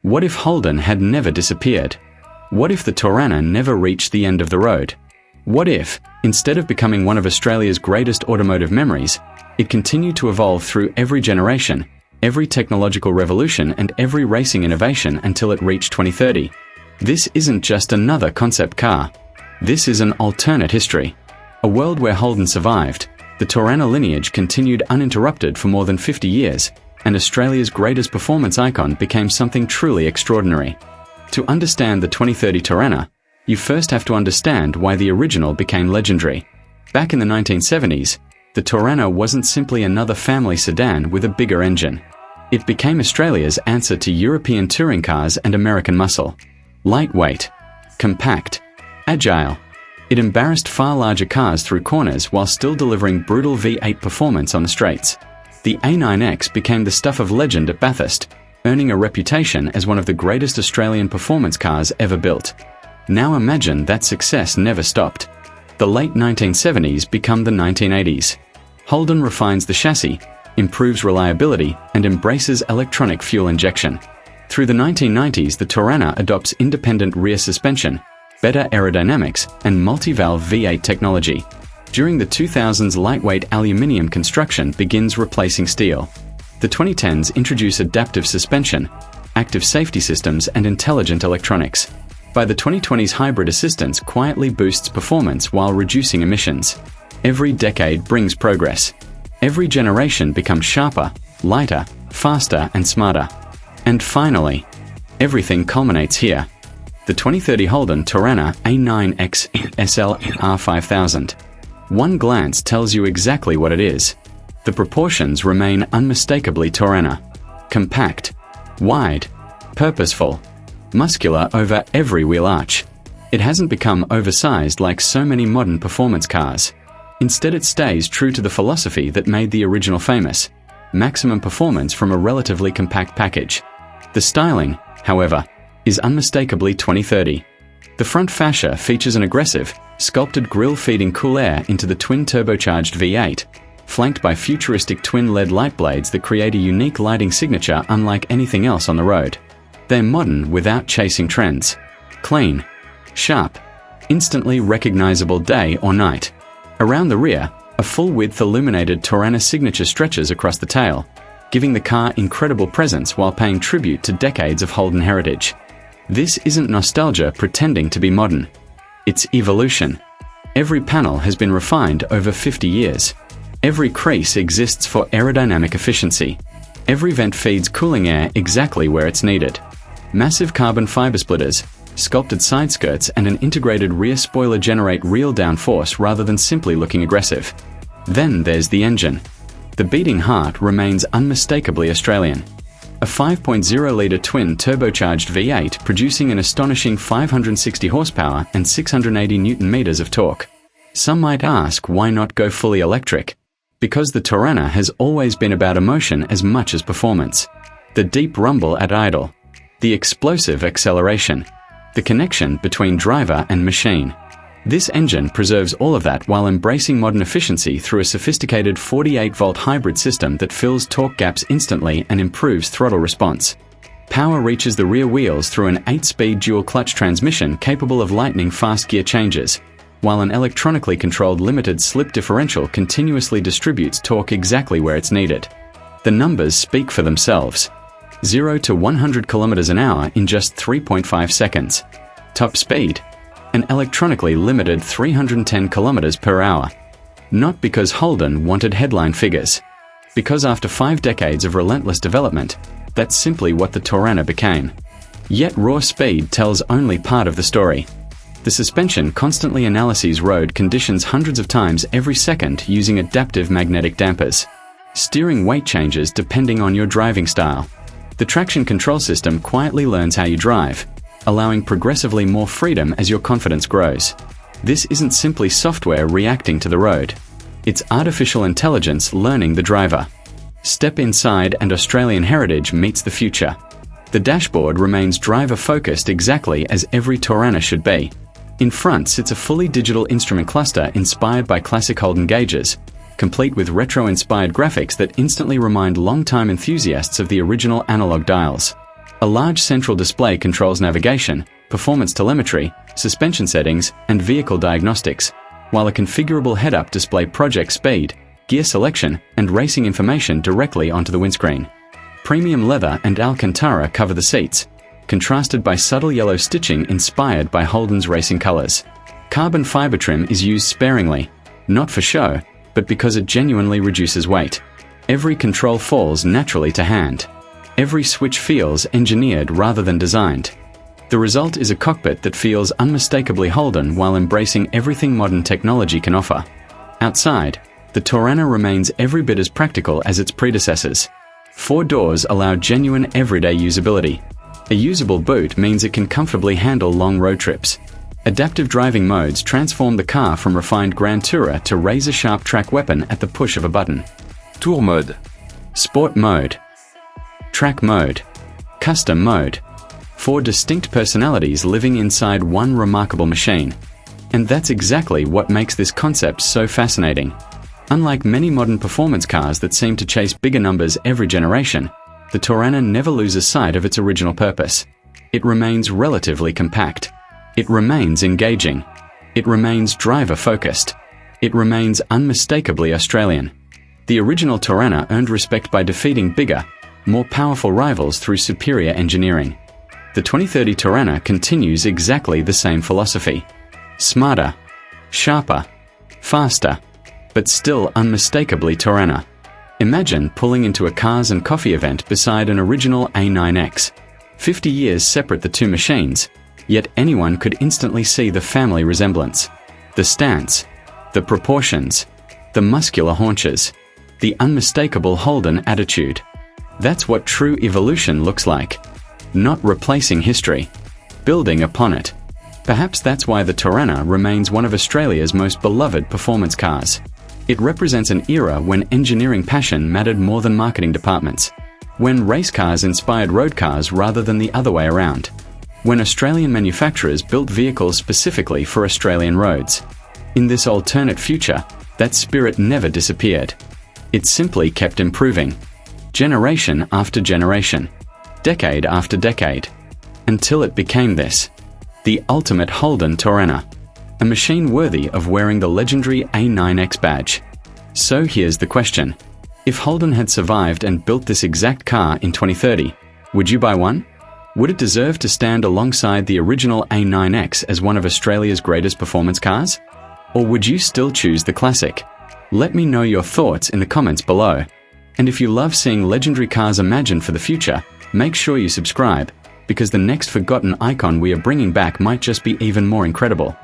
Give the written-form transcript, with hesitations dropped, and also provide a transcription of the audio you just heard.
What if Holden had never disappeared? What if the Torana never reached the end of the road? What if, instead of becoming one of Australia's greatest automotive memories, it continued to evolve through every generation, every technological revolution and every racing innovation until it reached 2030? This isn't just another concept car. This is an alternate history. A world where Holden survived, the Torana lineage continued uninterrupted for more than 50 years, and Australia's greatest performance icon became something truly extraordinary. To understand the 2030 Torana, you first have to understand why the original became legendary. Back in the 1970s, the Torana wasn't simply another family sedan with a bigger engine. It became Australia's answer to European touring cars and American muscle. Lightweight, compact, agile. It embarrassed far larger cars through corners while still delivering brutal V8 performance on the straights. The A9X became the stuff of legend at Bathurst, earning a reputation as one of the greatest Australian performance cars ever built. Now imagine that success never stopped. The late 1970s become the 1980s. Holden refines the chassis, improves reliability, and embraces electronic fuel injection. Through the 1990s, the Torana adopts independent rear suspension, better aerodynamics, and multi-valve V8 technology. During the 2000s, lightweight aluminium construction begins replacing steel. The 2010s introduce adaptive suspension, active safety systems, and intelligent electronics. By the 2020s, hybrid assistance quietly boosts performance while reducing emissions. Every decade brings progress. Every generation becomes sharper, lighter, faster, and smarter. And finally, everything culminates here. The 2030 Holden Torana A9X SL R5000. One glance tells you exactly what it is. The proportions remain unmistakably Torana. Compact, wide, purposeful, muscular over every wheel arch. It hasn't become oversized like so many modern performance cars. Instead, it stays true to the philosophy that made the original famous: maximum performance from a relatively compact package. The styling, however, is unmistakably 2030. The front fascia features an aggressive, sculpted grille feeding cool air into the twin-turbocharged V8, flanked by futuristic twin LED light blades that create a unique lighting signature unlike anything else on the road. They're modern without chasing trends. Clean, sharp, instantly recognizable day or night. Around the rear, a full-width illuminated Torana signature stretches across the tail, giving the car incredible presence while paying tribute to decades of Holden heritage. This isn't nostalgia pretending to be modern. It's evolution. Every panel has been refined over 50 years. Every crease exists for aerodynamic efficiency. Every vent feeds cooling air exactly where it's needed. Massive carbon fiber splitters, sculpted side skirts, and an integrated rear spoiler generate real downforce rather than simply looking aggressive. Then there's the engine. The beating heart remains unmistakably Australian. A 5.0-litre twin-turbocharged V8 producing an astonishing 560 horsepower and 680 Nm of torque. Some might ask, why not go fully electric? Because the Torana has always been about emotion as much as performance. The deep rumble at idle. The explosive acceleration. The connection between driver and machine. This engine preserves all of that while embracing modern efficiency through a sophisticated 48-volt hybrid system that fills torque gaps instantly and improves throttle response. Power reaches the rear wheels through an 8-speed dual-clutch transmission capable of lightning-fast gear changes, while an electronically controlled limited slip differential continuously distributes torque exactly where it's needed. The numbers speak for themselves. 0 to 100 km an hour in just 3.5 seconds. Top speed: an electronically limited 310 km per hour. Not because Holden wanted headline figures. Because after 5 decades of relentless development, that's simply what the Torana became. Yet raw speed tells only part of the story. The suspension constantly analyzes road conditions hundreds of times every second using adaptive magnetic dampers. Steering weight changes depending on your driving style. The traction control system quietly learns how you drive, allowing progressively more freedom as your confidence grows. This isn't simply software reacting to the road. It's artificial intelligence learning the driver. Step inside and Australian heritage meets the future. The dashboard remains driver-focused exactly as every Torana should be. In front sits a fully digital instrument cluster inspired by classic Holden gauges, complete with retro-inspired graphics that instantly remind long-time enthusiasts of the original analog dials. A large central display controls navigation, performance telemetry, suspension settings, and vehicle diagnostics, while a configurable head-up display projects speed, gear selection, and racing information directly onto the windscreen. Premium leather and Alcantara cover the seats, contrasted by subtle yellow stitching inspired by Holden's racing colors. Carbon fiber trim is used sparingly, not for show, but because it genuinely reduces weight. Every control falls naturally to hand. Every switch feels engineered rather than designed. The result is a cockpit that feels unmistakably Holden while embracing everything modern technology can offer. Outside, the Torana remains every bit as practical as its predecessors. 4 doors allow genuine everyday usability. A usable boot means it can comfortably handle long road trips. Adaptive driving modes transform the car from refined Grand Tourer to razor-sharp track weapon at the push of a button. Tour mode, Sport mode, Track mode, Custom mode. 4 distinct personalities living inside one remarkable machine. And that's exactly what makes this concept so fascinating. Unlike many modern performance cars that seem to chase bigger numbers every generation, the Torana never loses sight of its original purpose. It remains relatively compact. It remains engaging. It remains driver-focused. It remains unmistakably Australian. The original Torana earned respect by defeating bigger, more powerful rivals through superior engineering. The 2030 Torana continues exactly the same philosophy. Smarter, sharper, faster, but still unmistakably Torana. Imagine pulling into a cars and coffee event beside an original A9X. 50 years separate the two machines, yet anyone could instantly see the family resemblance. The stance, the proportions, the muscular haunches, the unmistakable Holden attitude. That's what true evolution looks like. Not replacing history, building upon it. Perhaps that's why the Torana remains one of Australia's most beloved performance cars. It represents an era when engineering passion mattered more than marketing departments. When race cars inspired road cars rather than the other way around. When Australian manufacturers built vehicles specifically for Australian roads. In this alternate future, that spirit never disappeared. It simply kept improving. Generation after generation. Decade after decade. Until it became this. The ultimate Holden Torana. A machine worthy of wearing the legendary A9X badge. So here's the question. If Holden had survived and built this exact car in 2030, would you buy one? Would it deserve to stand alongside the original A9X as one of Australia's greatest performance cars? Or would you still choose the classic? Let me know your thoughts in the comments below. And if you love seeing legendary cars imagined for the future, make sure you subscribe, because the next forgotten icon we are bringing back might just be even more incredible.